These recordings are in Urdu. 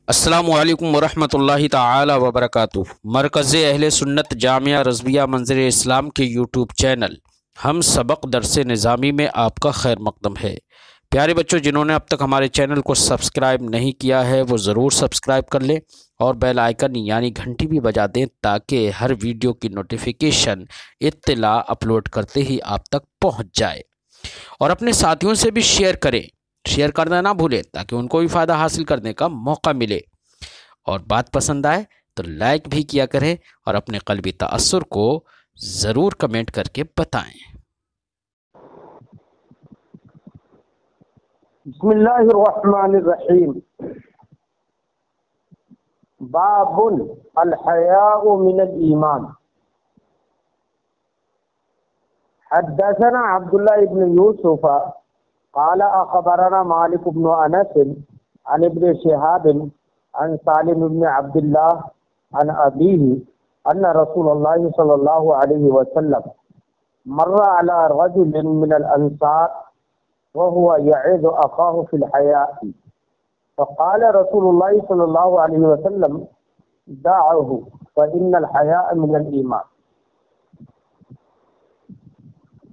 السلام علیکم ورحمۃ اللہ تعالی وبرکاتہ۔ مرکز اہل سنت جامعہ رضویہ منظر اسلام کے یوٹیوب چینل ہم سبق درس نظامی میں آپ کا خیر مقدم ہے۔ پیارے بچوں، جنہوں نے اب تک ہمارے چینل کو سبسکرائب نہیں کیا ہے وہ ضرور سبسکرائب کر لیں اور بیل آئیکن یعنی گھنٹی بھی بجا دیں تاکہ ہر ویڈیو کی نوٹیفیکیشن اطلاع اپلوڈ کرتے ہی آپ تک پہنچ جائے، اور اپنے ساتھیوں سے بھی شیئر کریں، شیئر کرنا نہ بھولیں تاکہ ان کو بھی فائدہ حاصل کرنے کا موقع ملے، اور بات پسند آئے تو لائک بھی کیا کریں اور اپنے قلبی تأثر کو ضرور کمنٹ کر کے بتائیں۔ بسم اللہ الرحمن الرحیم۔ باب الحیاء من الایمان۔ حدثنا عبداللہ ابن یوسف قال اخبرنا مالک بن انس عن ابن شہاب عن سالم بن عبد اللہ عن ابیہ ان رسول اللہ صلی اللہ علیہ وسلم مر على رجل من الانصار وهو يعظ اخاه في الحياء فقال رسول الله صلى الله عليه وسلم دعه فإن الحياء من الإيمان۔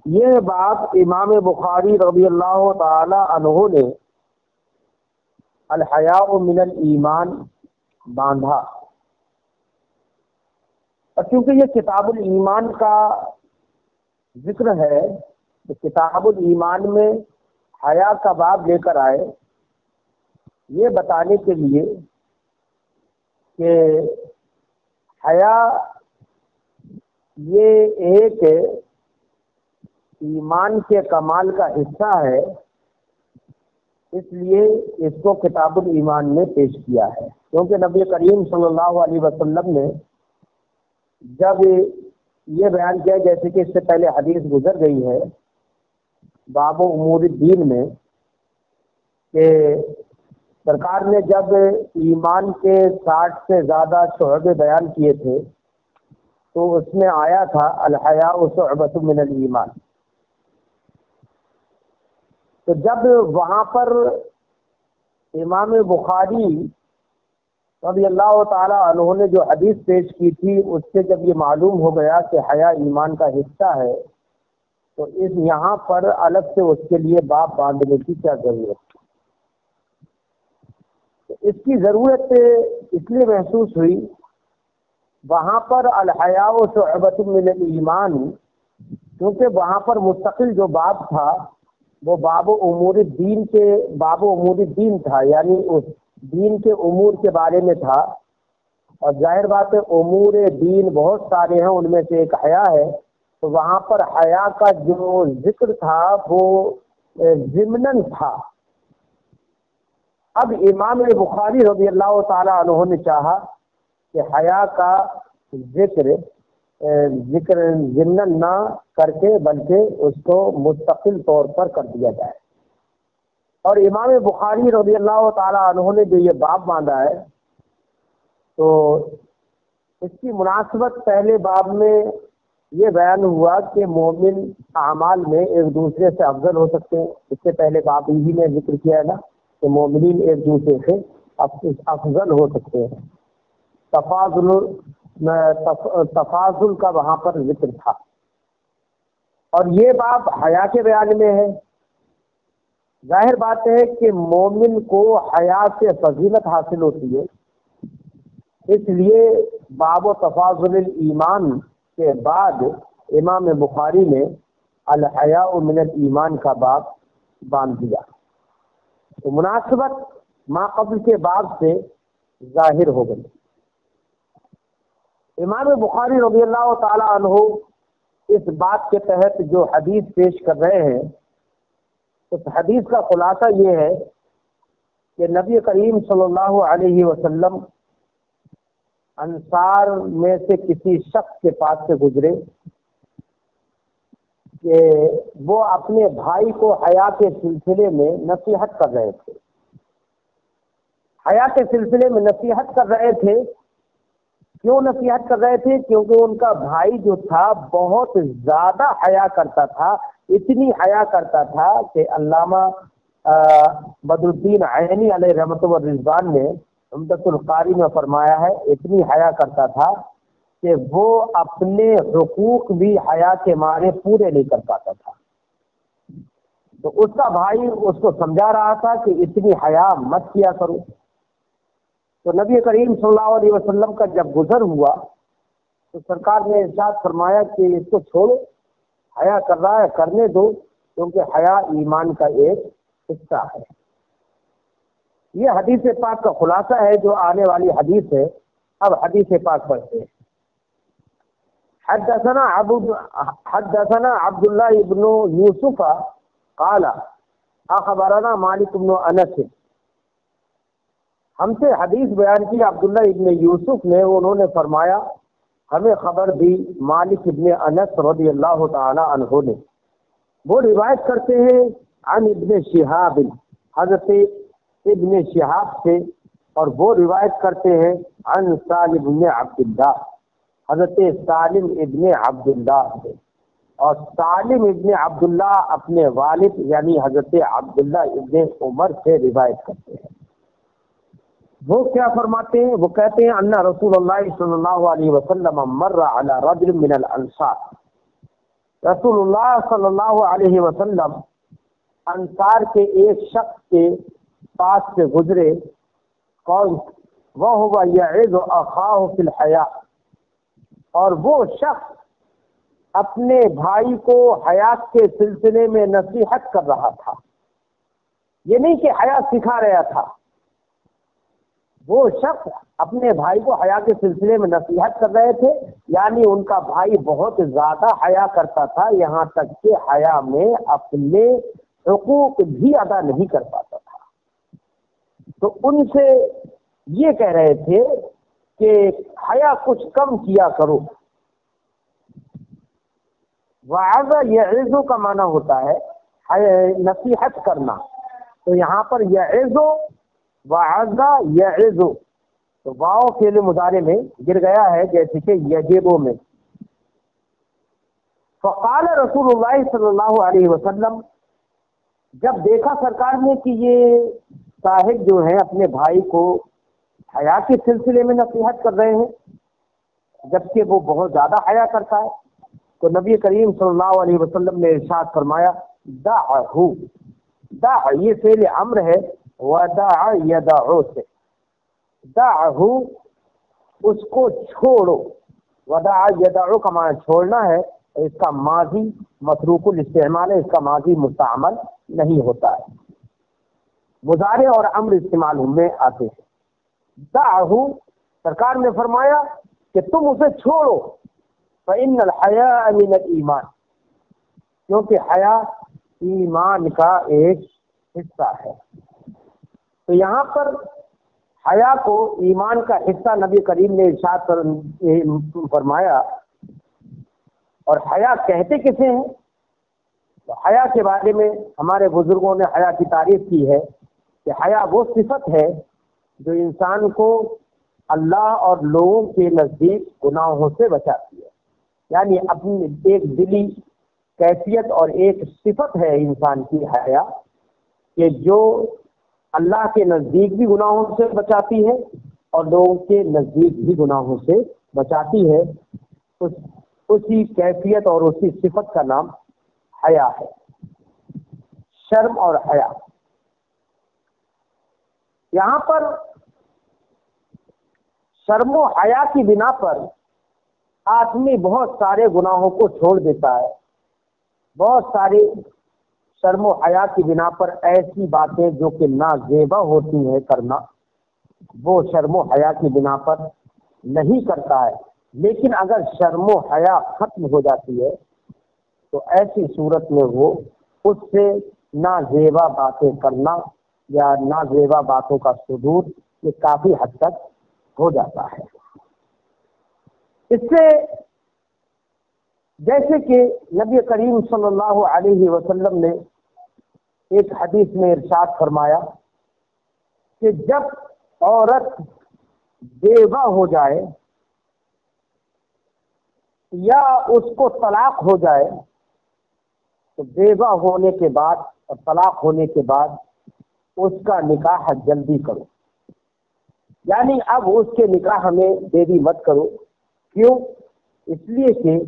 یہ بات امام بخاری رضی اللہ تعالی عنہ نے الحیاء من الایمان باندھا، اور چونکہ یہ کتاب الایمان کا ذکر ہے تو کتاب الایمان میں حیا کا باب لے کر آئے، یہ بتانے کے لیے کہ حیا یہ ایک ایمان کے کمال کا حصہ ہے، اس لیے اس کو کتاب الایمان میں پیش کیا ہے، کیونکہ نبی کریم صلی اللہ علیہ وسلم نے جب یہ بیان کیا، جیسے کہ اس سے پہلے حدیث گزر گئی ہے باب امور الدین میں، کہ سرکار نے جب ایمان کے 60 سے زیادہ شعبے بیان کیے تھے تو اس میں آیا تھا الحیاء شعبۃ من الایمان۔ تو جب وہاں پر امام بخاری رضی اللہ تعالی عنہ نے جو حدیث پیش کی تھی، اس سے جب یہ معلوم ہو گیا کہ حیا ایمان کا حصہ ہے تو یہاں پر الگ سے اس کے لیے باب باندھنے کی کیا ضرورت ہے؟ اس کی ضرورت اس لیے محسوس ہوئی، وہاں پر الحیاء شعبۃ من الایمان، کیونکہ وہاں پر مستقل جو باب تھا وہ باب امور الدین تھا، یعنی اس دین کے امور کے بارے میں تھا، اور ظاہر بات ہے امور دین بہت سارے ہیں، ان میں سے ایک حیا ہے، تو وہاں پر حیا کا جو ذکر تھا وہ ضمناً تھا۔ اب امام بخاری رضی اللہ تعالی عنہ نے چاہا کہ حیا کا ذکر ضمناً نہ کر کے بلکہ اس کو مستقل طور پر کر دیا جائے، اور امام بخاری رضی اللہ تعالی عنہ نے جو یہ باب باندھا ہے تو اس کی مناسبت پہلے باب میں یہ بیان ہوا کہ مومن اعمال میں ایک دوسرے سے افضل ہو سکتے ہیں۔ اس سے پہلے باب ہی میں ذکر کیا ہے نا کہ مومنین ایک دوسرے سے افضل ہو سکتے ہیں، تفاضل کا وہاں پر ذکر تھا، اور یہ باب حیا کے بیان میں ہے۔ ظاہر بات ہے کہ مومن کو حیا سے فضیلت حاصل ہوتی ہے، اس لیے باب و تفاضل الایمان کے بعد امام بخاری نے الحیاء من الایمان کا باب باندھ دیا، تو مناسبت ما قبل کے باب سے ظاہر ہو گئی۔ امام بخاری رضی اللہ تعالی عنہ اس بات کے تحت جو حدیث پیش کر رہے ہیں، اس حدیث کا خلاصہ یہ ہے کہ نبی کریم صلی اللہ علیہ وسلم انصار میں سے کسی شخص کے پاس سے گزرے کہ وہ اپنے بھائی کو حیا کے سلسلے میں نصیحت کر رہے تھے۔ حیا کے سلسلے میں نصیحت کر رہے تھے، کیوں نصیحت کر رہے تھے؟ کیونکہ ان کا بھائی جو تھا بہت زیادہ حیا کرتا تھا، اتنی حیا کرتا تھا کہ علامہ بدر الدین عینی علیہ رحمۃ و رضوان نے عمدۃ القاری میں فرمایا ہے اتنی حیا کرتا تھا کہ وہ اپنے حقوق بھی حیا کے مارے پورے نہیں کر پاتا تھا. تو اس کا بھائی اس کو سمجھا رہا تھا کہ اتنی حیا مت کیا کرو. تو نبی کریم صلی اللہ علیہ وسلم کا جب گزر ہوا تو سرکار نے ارشاد فرمایا کہ اس کو چھوڑو، حیا کر رہا ہے کرنے دو، کیونکہ حیا ایمان کا ایک حصہ ہے. یہ حدیث پاک کا خلاصہ ہے جو آنے والی حدیث ہے. اب حدیث پاک پڑھتے ہیں. حدثنا عبد الله بن يوسف قال اخبرنا مالک بن انس. ہم سے حدیث بیان کی عبداللہ ابن یوسف نے، انہوں نے فرمایا ہمیں خبر دی مالک ابن انس رضی اللہ تعالی عنہ نے. وہ روایت کرتے ہیں عن ابن شہاب، حضرت ابن شہاب سے، اور وہ روایت کرتے ہیں عن سالم ابن عبداللہ، حضرت سالم ابن عبداللہ سے. اور سالم ابن عبداللہ اپنے والد یعنی حضرت عبداللہ ابن عمر سے روایت کرتے ہیں. وہ کیا فرماتے ہیں؟ وہ کہتے ہیں ان رسول اللہ صلی اللہ علیہ وسلم مر علی رجل من الانصار. رسول اللہ صلی اللہ علیہ وسلم انصار کے ایک شخص کے پاس سے گزرے. کون؟ وَهُوَ يَعِظُ أَخَاهُ فِي الْحَيَاءِ. اور وہ شخص اپنے بھائی کو حیات کے سلسلے میں نصیحت کر رہا تھا. یہ نہیں کہ حیا سکھا رہا تھا، وہ شخص اپنے بھائی کو حیا کے سلسلے میں نصیحت کر رہے تھے. یعنی ان کا بھائی بہت زیادہ حیا کرتا تھا، یہاں تک کہ حیا میں اپنے حقوق بھی ادا نہیں کر پاتا تھا. تو ان سے یہ کہہ رہے تھے کہ حیا کچھ کم کیا کرو. وعظ یعظ کا معنی ہوتا ہے نصیحت کرنا. تو یہاں پر یعظ وعظ یعظ، تو واو فعل مضارع میں گر گیا ہے جیسے کہ یجب میں. فقال رسول اللہ صلی اللہ علیہ وسلم، جب دیکھا سرکار نے کہ یہ صاحب جو ہیں اپنے بھائی کو حیا کے سلسلے میں نصیحت کر رہے ہیں جبکہ وہ بہت زیادہ حیا کرتا ہے، تو نبی کریم صلی اللہ علیہ وسلم نے ارشاد فرمایا دعہ. دع یہ فعل امر ہے، ودع یدعو سے. دعہ اس کو چھوڑو، ودع یدعو کا معنی چھوڑنا ہے. اس کا ماضی متروک الاستعمال ہے، اس کا ماضی مستعمل نہیں ہوتا ہے. مضارع اور امر استعمال میں آتے ہیں. دعہ سرکار نے فرمایا کہ تم اسے چھوڑو. فإن الحیاء من الایمان، کیونکہ حیا ایمان کا ایک حصہ ہے. تو یہاں پر حیا کو ایمان کا حصہ نبی کریم نے ارشاد فرمایا. اور حیا کہتے کسے ہیں؟ تو حیا کے بارے میں ہمارے بزرگوں نے حیا کی تعریف کی ہے کہ حیا وہ صفت ہے جو انسان کو اللہ اور لوگوں کے نزدیک گناہوں سے بچاتی ہے. یعنی اپنی ایک دلی کیفیت اور ایک صفت ہے انسان کی حیا کہ جو اللہ کے نزدیک بھی گناہوں سے بچاتی ہے اور لوگوں کے نزدیک بھی گناہوں سے بچاتی ہے. اسی کیفیت اور اسی صفت کا نام حیا ہے. شرم اور حیا. یہاں پر شرم و حیا کی بنا پر آدمی بہت سارے گناہوں کو چھوڑ دیتا ہے. بہت سارے شرم و حیا کی بنا پر ایسی باتیں جو کہ نازیبا ہوتی ہیں کرنا، وہ شرم و حیا کی بنا پر نہیں کرتا ہے. لیکن اگر شرم و حیا ختم ہو جاتی ہے تو ایسی صورت میں وہ اس سے نازیبا باتیں کرنا یا نازیبا باتوں کا صدور یہ کافی حد تک ہو جاتا ہے. اس سے جیسے کہ نبی کریم صلی اللہ علیہ وسلم نے ایک حدیث میں ارشاد فرمایا کہ جب عورت بیوہ ہو جائے یا اس کو طلاق ہو جائے تو بیوہ ہونے کے بعد اور طلاق ہونے کے بعد اس کا نکاح جلدی کرو. یعنی اب اس کے نکاح میں دیری مت کرو. کیوں؟ اس لیے کہ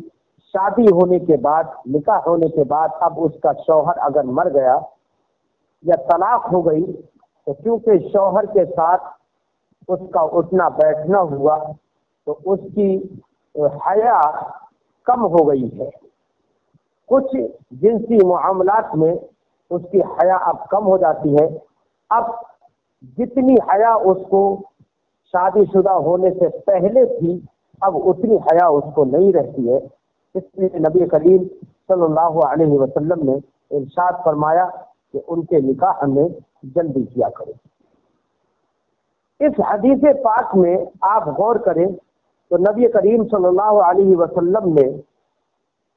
شادی ہونے کے بعد، نکاح ہونے کے بعد اب اس کا شوہر اگر مر گیا یا طلاق ہو گئی تو کیونکہ شوہر کے ساتھ اس کا اٹھنا بیٹھنا ہوا تو اس کی حیا کم ہو گئی ہے. کچھ جنسی معاملات میں اس کی حیا اب کم ہو جاتی ہے. اب جتنی حیا اس کو شادی شدہ ہونے سے پہلے تھی اب اتنی حیا اس کو نہیں رہتی ہے. اس لیے نبی کریم صلی اللہ علیہ وسلم نے ارشاد فرمایا کہ ان کے نکاح میں جلدی کیا کرو. اس حدیث پاک میں آپ غور کریں تو نبی کریم صلی اللہ علیہ وسلم نے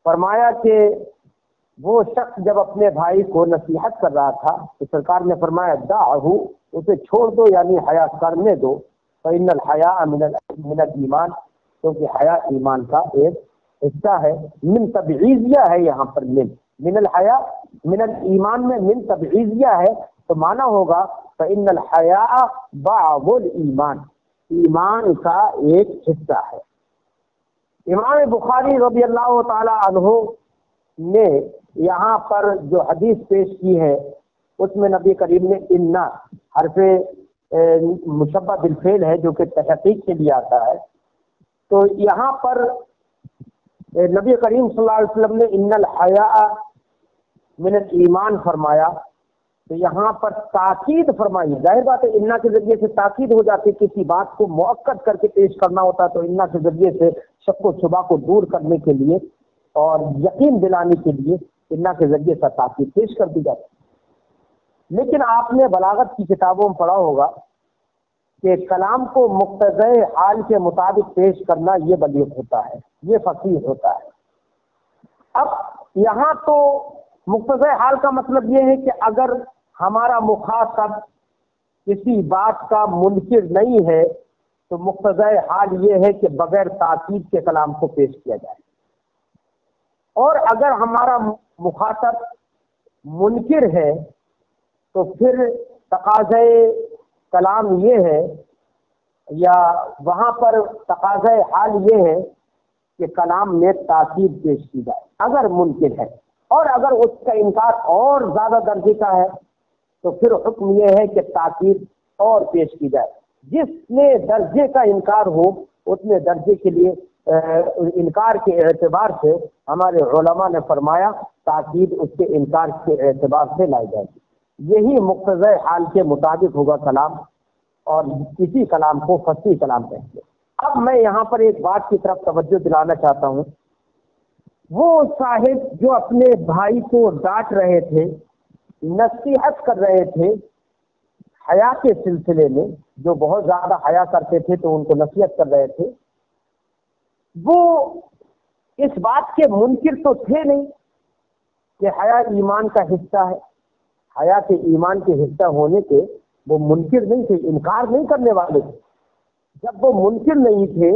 فرمایا کہ وہ شخص جب اپنے بھائی کو نصیحت کر رہا تھا تو سرکار نے فرمایا دعہو، اسے چھوڑ دو، یعنی حیا کرنے دو. فإن الحیاء من الایمان، کیونکہ حیا ایمان کا ایک حصہ ہے. من تبعیضیہ ہے، یہاں پر من الحیاء من الایمان میں من تبعیضیہ ہے تو معنی ہوگا فإن الحیاء بعض الایمان، ایمان کا ایک حصہ ہے. امام بخاری رضی اللہ تعالی عنہ نے یہاں پر جو حدیث پیش کی ہے اس میں نبی کریم نے انا حرف مشبہ بالفعل ہے جو کہ تحقیق کے لیے آتا ہے. تو یہاں پر نبی کریم صلی اللہ علیہ وسلم نے ان الحیاء من الایمان فرمایا تو یہاں پر تاکید فرمائی. ظاہر بات ہے انا کے ذریعے سے تاکید ہو جاتی، کسی بات کو مؤکد کر کے پیش کرنا ہوتا تو انا کے ذریعے سے شک و شبہ کو دور کرنے کے لیے اور یقین دلانے کے لیے انا کے ذریعے سے تاکید پیش کر دی جاتی. لیکن آپ نے بلاغت کی کتابوں میں پڑھا ہوگا کہ کلام کو مقتضی حال کے مطابق پیش کرنا یہ بلیغ ہوتا ہے، یہ فصیح ہوتا ہے. اب یہاں تو مقتضی حال کا مطلب یہ ہے کہ اگر ہمارا مخاطب کسی بات کا منکر نہیں ہے تو مقتضی حال یہ ہے کہ بغیر تاکید کے کلام کو پیش کیا جائے. اور اگر ہمارا مخاطب منکر ہے تو پھر تقاضے کلام یہ ہے یا وہاں پر تقاضے حال یہ ہے کہ کلام میں تاکید پیش کی جائے اگر ممکن ہے. اور اگر اس کا انکار اور زیادہ درجے کا ہے تو پھر حکم یہ ہے کہ تاکید اور پیش کی جائے. جس نے درجے کا انکار ہو اتنے درجے کے لیے انکار کے اعتبار سے ہمارے علماء نے فرمایا تاکید اس کے انکار کے اعتبار سے لائی جائے گی. یہی مقتضی حال کے مطابق ہوگا کلام، اور کسی کلام کو فصیح کلام کہتے ہیں. اب میں یہاں پر ایک بات کی طرف توجہ دلانا چاہتا ہوں. وہ صاحب جو اپنے بھائی کو ڈانٹ رہے تھے، نصیحت کر رہے تھے حیا کے سلسلے میں، جو بہت زیادہ حیا کرتے تھے تو ان کو نصیحت کر رہے تھے، وہ اس بات کے منکر تو تھے نہیں کہ حیا ایمان کا حصہ ہے. حیا کے ایمان کے حصہ ہونے کے وہ منکر نہیں تھے، انکار نہیں کرنے والے تھے. جب وہ منکر نہیں تھے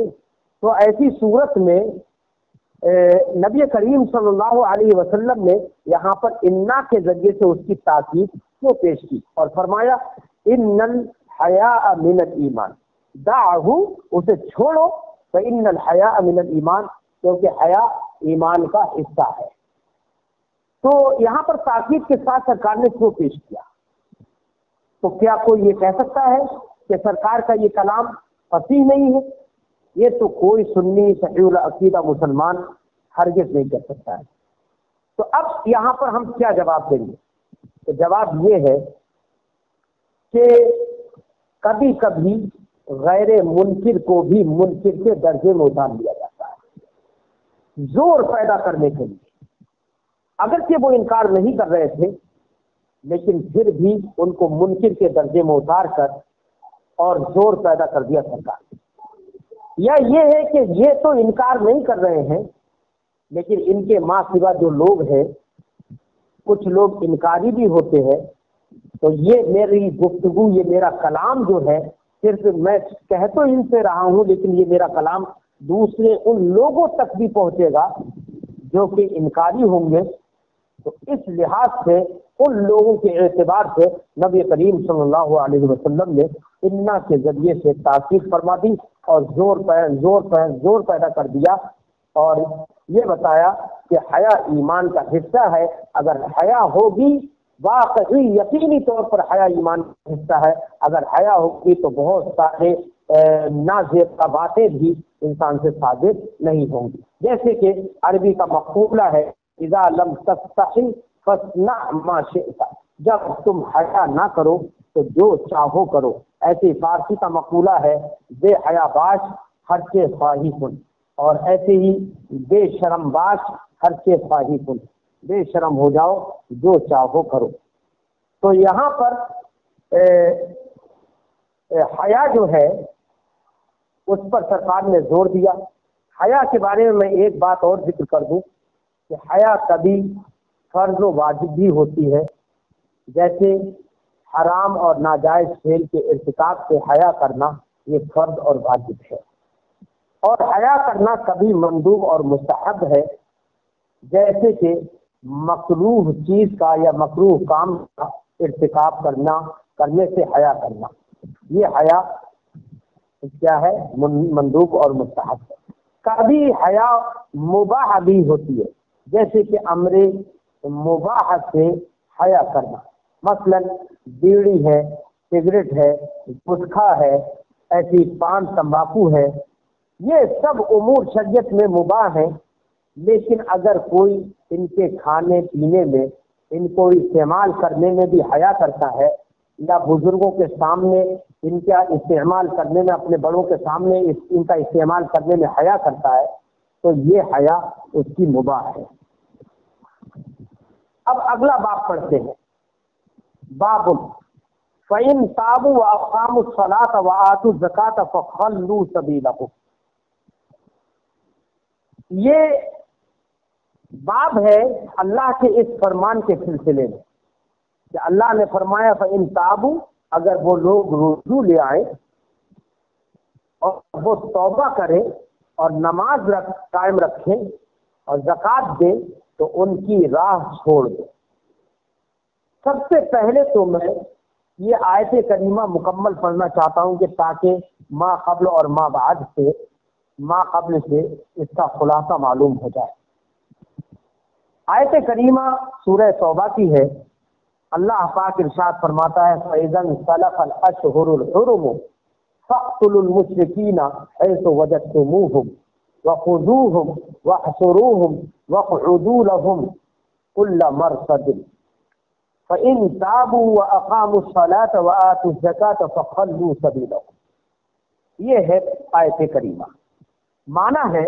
تو ایسی صورت میں نبی کریم صلی اللہ علیہ وسلم نے یہاں پر انا کے ذریعے سے اس کی تاکید کیوں پیش کی اور فرمایا ان الحیاء من الایمان دعہو، اسے چھوڑو، فإن الحیاء من الایمان، کیونکہ حیا ایمان کا حصہ ہے. تو یہاں پر تاکید کے ساتھ سرکار نے کیوں پیش کیا؟ تو کیا کوئی یہ کہہ سکتا ہے کہ سرکار کا یہ کلام فصیح نہیں ہے؟ یہ تو کوئی سنی صحیح العقیدہ مسلمان ہرگز نہیں کر سکتا ہے. تو اب یہاں پر ہم کیا جواب دیں گے؟ تو جواب یہ ہے کہ کبھی کبھی غیر منکر کو بھی منکر کے درجے میں اتار لیا جاتا ہے زور پیدا کرنے کے لیے. اگرچہ وہ انکار نہیں کر رہے تھے لیکن پھر بھی ان کو منکر کے درجے میں اتار کر اور زور پیدا کر دیا سرکار. یا یہ ہے کہ یہ تو انکار نہیں کر رہے ہیں لیکن ان کے ماں سوا جو لوگ ہیں کچھ لوگ انکاری بھی ہوتے ہیں، تو یہ میری گفتگو، یہ میرا کلام جو ہے صرف میں کہہ تو ان سے رہا ہوں لیکن یہ میرا کلام دوسرے ان لوگوں تک بھی پہنچے گا جو کہ انکاری ہوں گے تو اس لحاظ سے ان لوگوں کے اعتبار سے نبی کریم صلی اللہ علیہ وسلم نے انا کے ذریعے سے تاکید فرما دی اور زور پیدا کر دیا اور یہ بتایا کہ حیا ایمان کا حصہ ہے. اگر حیا ہوگی، واقعی یقینی طور پر حیا ایمان کا حصہ ہے، اگر حیا ہوگی تو بہت سارے نازیبا باتیں بھی انسان سے ثابت نہیں ہوں گی. جیسے کہ عربی کا مقولہ ہے اذا لم تستحی فاصنع ما شئت، جب تم حیا نہ کرو تو جو چاہو کرو. ایسے فارسی کا مقولہ ہے بے حیا باش ہر کے خواہی کن، اور ایسے ہی بے شرم باش ہر کے خواہی کن، بے شرم ہو جاؤ جو چاہو کرو. تو یہاں پر حیا جو ہے اس پر سرکار نے زور دیا. حیا کے بارے میں ایک بات اور ذکر کر دوں کہ حیا کبھی فرض و واجب بھی ہوتی ہے، جیسے حرام اور ناجائز کھیل کے ارتکاب سے حیا کرنا یہ فرض اور واجب ہے، اور حیا کرنا کبھی مندوب اور مستحب ہے، جیسے کہ مکروہ چیز کا یا مکروہ کام کا ارتکاب کرنے سے حیا کرنا، یہ حیا کیا ہے؟ مندوب اور مستحب ہے. کبھی حیا مباح بھی ہوتی ہے، جیسے کہ امر مباح سے حیا کرنا، مثلا بیڑی ہے، سگریٹ ہے، گٹکھا ہے، ایسی پان تمباکو ہے، یہ سب امور شریعت میں مباح ہیں. لیکن اگر کوئی ان کے کھانے پینے میں، ان کو استعمال کرنے میں بھی حیا کرتا ہے، یا بزرگوں کے سامنے ان کا استعمال کرنے میں، اپنے بڑوں کے سامنے ان کا استعمال کرنے میں حیا کرتا ہے، تو یہ حیا اس کی مباح ہے. اب اگلا باب پڑھتے ہیں. باب فَإِن تَابُوا وَأَقَامُوا الصَّلَاةَ وَآتُوا الزَّكَاةَ فَخَلُّوا سَبِيلَهُمْ. یہ باب ہے اللہ کے اس فرمان کے سلسلے میں کہ اللہ نے فرمایا فَإِن تَابُوا، اگر وہ لوگ رجوع لے آئے اور وہ توبہ کریں اور نماز قائم رکھیں اور زکوٰۃ دیں تو ان کی راہ چھوڑ دو. سب سے پہلے تو میں یہ آیت کریمہ مکمل پڑھنا چاہتا ہوں کہ تاکہ ما قبل اور ما بعد سے، ما قبل سے اس کا خلاصہ معلوم ہو جائے. آیت کریمہ سورہ توبہ کی ہے. اللہ پاک ارشاد فرماتا ہے فَإِذَا انْسَلَخَ الْأَشْهُرُ الْحُرُمُ فَاقْتُلُوا الْمُشْرِكِينَ حَيْثُ وَجَدتُّمُوهُمْ وَخُذُوهُمْ وَاحْصُرُوهُمْ وَاقْعُدُوا لَهُمْ كُلَّ مَرْصَدٍ فَإِن تَابُوا وَأَقَامُوا الصَّلَاةَ وَآتُوا الزَّكَاةَ فَخَلُّوا سَبِيلَهُمْ. یہ ہے آیت کریمہ. معنی ہے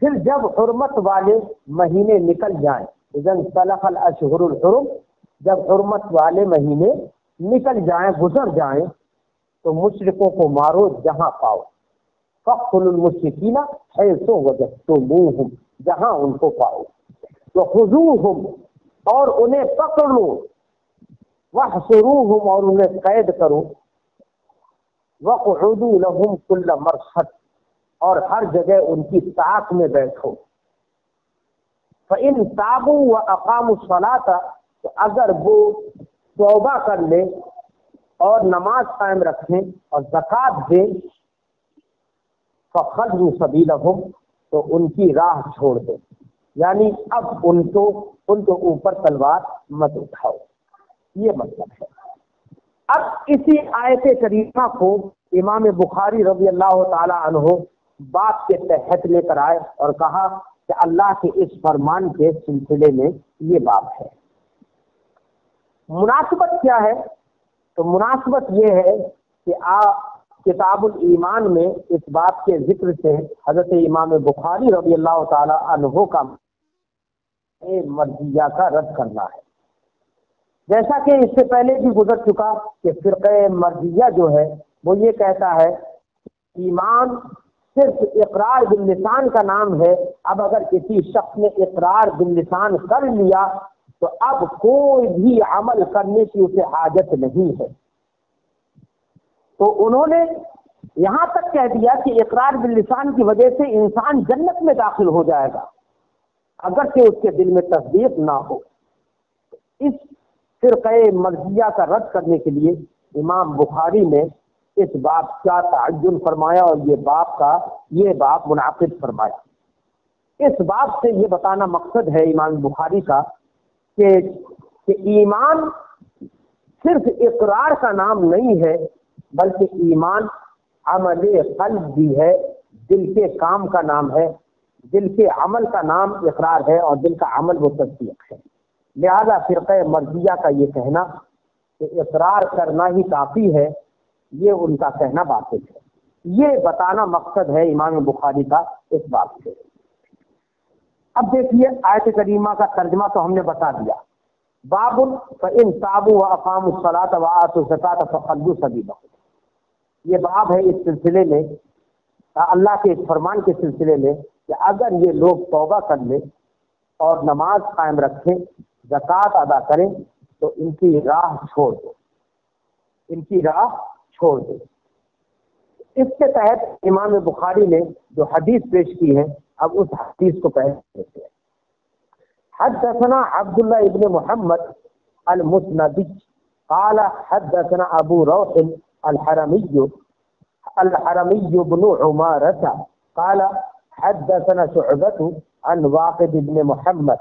پھر جب حرمت والے مہینے نکل جائیں، اذا انسلخ الاشہر الحرم، جب حرمت والے مہینے نکل جائیں، گزر جائیں، تو مشرکوں کو مارو جہاں پاؤ. فاقتلوا المشرکین حیث وجدتموہم، جہاں ان کو پاؤ. وخذوہم، اور انہیں پکڑ لو. واحصروہم، اور انہیں قید کرو. وقعدوا لہم کل مرصد، اور ہر جگہ ان کی طاق میں بیٹھو. فَإِن تَابُوا وَأَقَامُوا الصَّلَاةَ، تو اگر وہ توبہ کر لیں اور نماز قائم رکھیں اور زکوٰۃ دیں، فَخَلُّوا سَبِيلَهُمْ، تو ان کی راہ چھوڑ دو، یعنی اب ان کو اوپر تلوار مت اٹھاؤ. یہ مطلب ہے. اب اسی آیت کریمہ کو امام بخاری رضی اللہ تعالی عنہ بات کے تحت لے کر آئے اور کہا کہ اللہ کے اس فرمان کے سلسلے میں یہ بات ہے. مناسبت کیا ہے؟ تو مناسبت یہ ہے کہ کتاب الایمان میں اس بات کے ذکر سے حضرت امام بخاری رضی اللہ تعالی عنہ کا مرضیہ کا رد کرنا ہے. جیسا کہ اس سے پہلے بھی گزر چکا کہ فرقہ مرضیہ جو ہے وہ یہ کہتا ہے ایمان صرف اقرار باللسان کا نام ہے. اب اگر کسی شخص نے اقرار باللسان کر لیا تو اب کوئی بھی عمل کرنے کی اسے حاجت نہیں ہے. تو انہوں نے یہاں تک کہہ دیا کہ اقرار باللسان کی وجہ سے انسان جنت میں داخل ہو جائے گا اگرچہ اس کے دل میں تصدیق نہ ہو. اس فرقہ مرضیہ کا رد کرنے کے لیے امام بخاری نے اس باب کا تعین فرمایا اور یہ باب منعقد فرمایا۔ اس باب سے یہ بتانا مقصد ہے امام بخاری کا کہ ایمان صرف اقرار کا نام نہیں ہے، بلکہ ایمان عمل قلب بھی ہے، دل کے کام کا نام ہے، دل کے عمل کا نام اقرار ہے اور دل کا عمل وہ تصدیق ہے۔ لہذا فرقہ مرضیہ کا یہ کہنا کہ اقرار کرنا ہی کافی ہے، یہ ان کا کہنا باطل ہے۔ یہ بتانا مقصد ہے امام بخاری کا اس بات سے۔ اب دیکھیے آیت کریمہ کا ترجمہ تو ہم نے بتا دیا، باب فإن تابوا وأقاموا الصلاة وآتوا الزکاة فخلوا سبیلهم۔ یہ باب ہے اس سلسلے میں، اللہ کے اس فرمان کے سلسلے میں کہ اگر یہ لوگ توبہ کر لیں اور نماز قائم رکھیں، زکوٰۃ ادا کریں تو ان کی راہ چھوڑ دو، ان کی راہ چھوڑ دو۔ اس کے تحت امام بخاری نے جو حدیث پیش کی ہے، اب اس حدیث کو پہلے دیکھتے ہیں۔ حدثنا عبد الله ابن محمد المسندي قال حدثنا ابو روح الحرمي بن عمارة قال حدثنا شعبة عن واقد بن محمد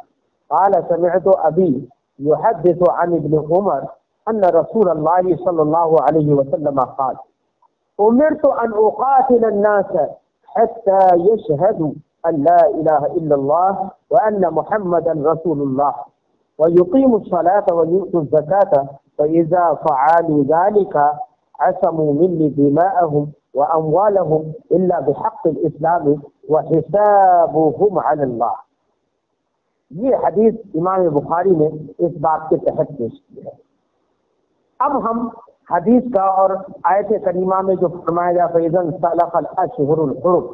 قال سمعت ابي يحدث عن ابن عمر ان رسول الله صلى الله عليه وسلم قال امرت ان اقاتل الناس حتى يشهدوا ان لا اله الا الله وان محمدا رسول الله ويقيموا الصلاة ويؤتوا الزكاة فاذا فعلوا ذلك عصموا مني دماءهم واموالهم الا بحق الاسلام وحسابهم على الله۔ یہ حدیث امام بخاری نے اس بات کے تحت پیش کی ہے۔ اب ہم حدیث کا اور آیت کریمہ میں جو فرمایا گیا فَإِذَا انْسَلَخَ الْأَشْهُرُ الْحُرُمُ،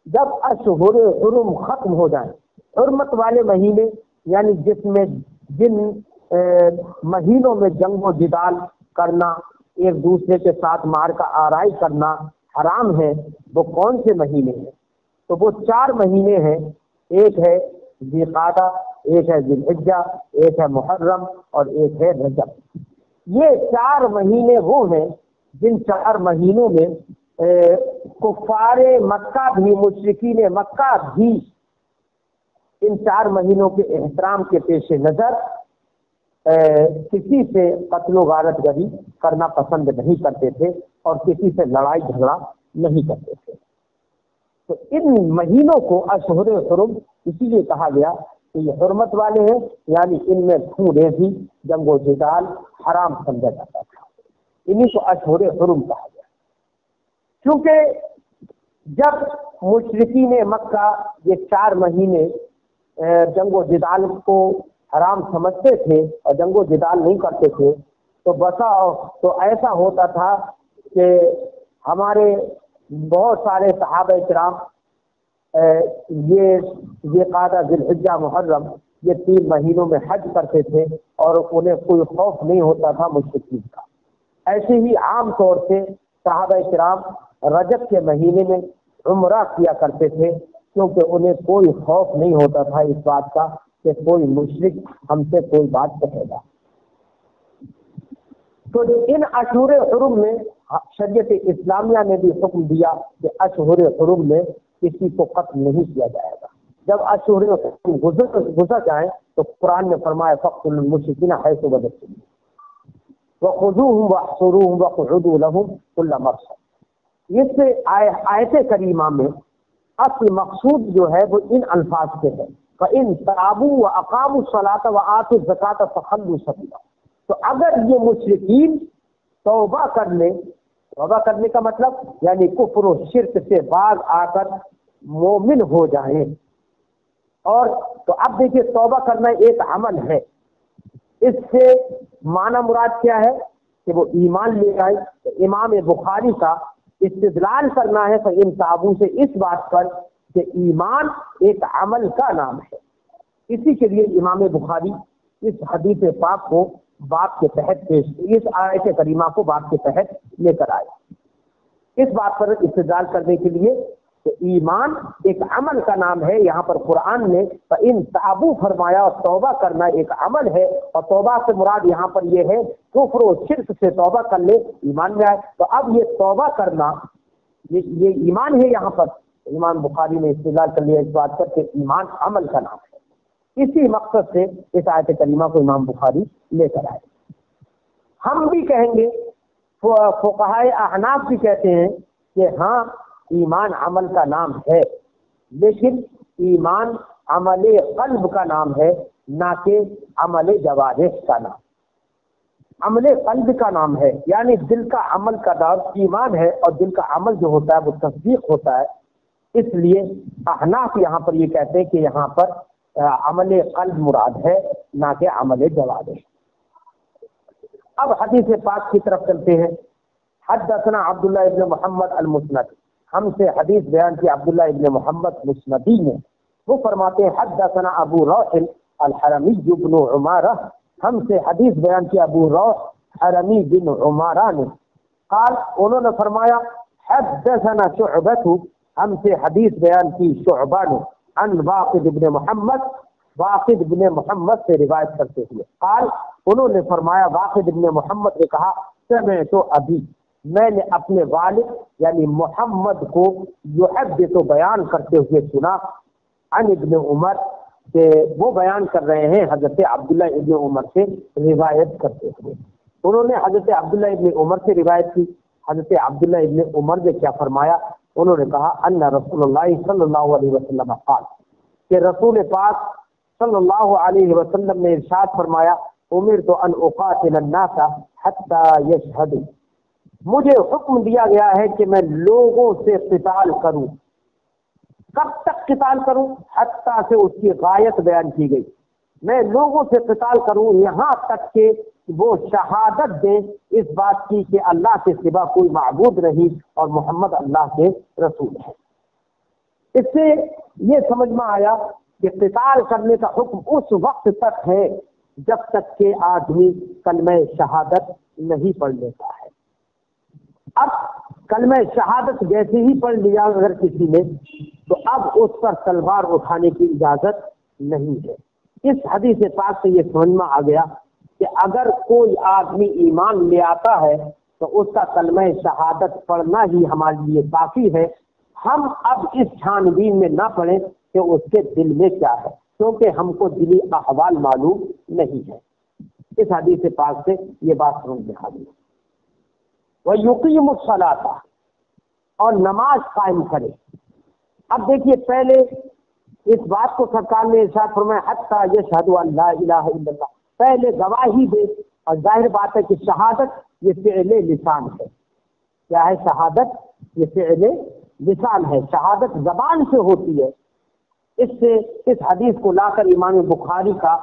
جب اشہر حرم ختم ہو جائیں، حرمت والے مہینے یعنی جن مہینوں میں جنگ و جدال کرنا، ایک دوسرے کے ساتھ مار کا آرائی کرنا حرام ہے، وہ کون سے مہینے ہیں؟ تو وہ 4 مہینے ہیں، ایک ہے ذی قعدہ، ایک ہے ذی الحجہ، ایک ہے محرم اور ایک ہے رجب۔ یہ 4 مہینے وہ ہیں جن 4 مہینوں میں کفار مکہ بھی، مشرکین مکہ بھی ان 4 مہینوں کے احترام کے پیش نظر کسی سے قتل و غارت گری کرنا پسند نہیں کرتے تھے اور کسی سے لڑائی جھگڑا نہیں کرتے تھے۔ تو ان مہینوں کو اشہر حرم اسی لیے کہا گیا کہ یہ حرمت والے ہیں، یعنی ان میں خون ریزی، جنگ و جدال حرام سمجھا جاتا تھا، انہیں کو اشہر حرم کہا گیا۔ کیونکہ جب مشرکین مکہ یہ 4 مہینے جنگ و جدال کو حرام سمجھتے تھے اور جنگ و جدال نہیں کرتے تھے، تو ایسا ہوتا تھا کہ ہمارے بہت سارے صحابہ کرام یہ قعدہ، ذی الحجہ، محرم، یہ 3 مہینوں میں حج کرتے تھے اور انہیں کوئی خوف نہیں ہوتا تھا مشرکین کا۔ ایسے ہی عام طور سے صحابہ کرام رجب کے مہینے میں عمرہ کیا کرتے تھے، کیونکہ انہیں کوئی خوف نہیں ہوتا تھا اس بات کا کہ کوئی مشرک ہم سے کوئی بات کہے گا۔ تو ان اشہر حرم میں شریعت اسلامیہ نے بھی حکم دیا کہ اشہر حرم میں کسی کو قتل نہیں کیا جائے گا۔ جب اشہر حرم گزر جائیں تو قرآن نے فرمایا فاقتلوا المشرکین حیث وجدتموہم وخذوہم واحصروہم واقعدوا لہم کل مرصد۔ اس آیت کریمہ میں اصل مقصود جو ہے وہ ان الفاظ سے ہے، فَإِن تَابُوا وَأَقَامُوا الصَّلَاةَ وَآتُوا الزَّكَاةَ فَخَلُّوا سَبِيلَهُمْ۔ تو اگر یہ مشرکین توبہ کر لیں، توبہ کرنے کا مطلب یعنی کفر و شرک سے باز آ کر مومن ہو جائیں، اور تو اب دیکھیے توبہ کرنا ایک عمل ہے، اس سے معنی مراد کیا ہے کہ وہ ایمان لے آئے۔ امام بخاری کا استدلال کرنا ہے فإن تابوا سے اس بات پر کہ ایمان ایک عمل کا نام ہے، اسی کے لیے امام بخاری اس حدیث پاک کو باب کے تحت اس آیت کریمہ کو باب کے تحت لے کر آئے۔ اس بات پر استدلال کرنے کے لیے کہ ایمان ایک عمل کا نام ہے. یہاں پر قرآن نے فَإِن تَابُوا فرمایا اور توبہ کرنا ایک عمل ہے، اور توبہ سے مراد یہاں پر یہ ہے کفر و شرک سے توبہ کر لے ایمان میں آئے. تو اب یہ توبہ کرنا یہ ایمان ہے. یہاں پر امام بخاری نے استدلال کر لیا اس بات پر کہ ایمان عمل کا نام ہے. اسی مقصد سے اس آیت کریمہ کو امام بخاری لے کر آئے. ہم بھی کہیں گے، فقہائے احناف بھی کہتے ہیں کہ ہاں ایمان عمل کا نام ہے، لیکن ایمان عمل قلب کا نام ہے، نہ کہ عمل جوارح کا نام. عمل قلب کا نام ہے، یعنی دل کا عمل کا نام ایمان ہے، اور دل کا عمل جو ہوتا ہے وہ تصدیق ہوتا ہے. اس لیے احناف یہاں پر یہ کہتے ہیں کہ یہاں پر عمل قلب مراد ہے، نہ کہ عمل جوارح. اب حدیث پاک کی طرف چلتے ہیں. حدثنا عبداللہ ابن محمد المسند، ہم سے حدیث بیان کی عبداللہ ابن محمد مسندی نے. وہ فرماتے ہیں حدثنا ابو روح الحرمی بن عمارہ، ہم سے حدیث بیان کی ابو روح حرمی بن عمارہ نے. قال، انہوں نے فرمایا حدثنا شعبۃ، ہم سے حدیث بیان کی شعبہ نے عن واقد ابن محمد، واقد ابن محمد سے روایت کرتے ہوئے. قال، انہوں نے فرمایا واقد ابن محمد نے کہا سمعت ابی، میں نے اپنے والد یعنی محمد کو یحدث بیان کرتے ہوئے سنا عن ابن عمر، کہ وہ بیان کر رہے ہیں حضرت عبداللہ ابن عمر سے روایت کرتے ہوئے. انہوں نے حضرت عبداللہ ابن عمر سے روایت کی. حضرت عبداللہ ابن عمر نے کیا فرمایا؟ انہوں نے کہا ان رسول اللہ صلی اللہ علیہ وسلم قال، کہ رسول پاک صلی اللہ علیہ وسلم نے ارشاد فرمایا امرت ان اقاتل الناس حتی یشہدوا، مجھے حکم دیا گیا ہے کہ میں لوگوں سے قتال کروں. کب تک قتال کروں؟ حتیٰ سے اس کی غایت بیان کی گئی. میں لوگوں سے قتال کروں یہاں تک کہ وہ شہادت دیں اس بات کی کہ اللہ کے سوا کوئی معبود نہیں اور محمد اللہ کے رسول ہے. اس سے یہ سمجھ میں آیا کہ قتال کرنے کا حکم اس وقت تک ہے جب تک کہ آدمی کلمہ شہادت نہیں پڑھ لیتا ہے. اب کلمہ شہادت جیسے ہی پڑھ لیا اگر کسی نے تو اب اس پر تلوار اٹھانے کی اجازت نہیں ہے. اس حدیث پاک سے یہ سمجھ میں آ گیا کہ اگر کوئی آدمی ایمان لے آتا ہے تو اس کا کلمہ شہادت پڑھنا ہی ہمارے لیے کافی ہے. ہم اب اس چھان بین میں نہ پڑھیں کہ اس کے دل میں کیا ہے، کیونکہ ہم کو دلی احوال معلوم نہیں ہے. اس حدیث پاک سے یہ بات سمجھ میں آ گئی. وَيُقِيمُ الصَّلَاةَ، اور نماز قائم کرے. اب دیکھیے پہلے اس بات کو سرکار نے ارشاد فرمایا حتیٰ یشہدوا ان لا الہ الا اللہ، پہلے گواہی دے. اور ظاہر بات ہے کہ شہادت یہ فعل لسان ہے. کیا ہے شہادت؟ یہ فعل لسان ہے. شہادت زبان سے ہوتی ہے. اس سے اس حدیث کو لا کر امام بخاری کا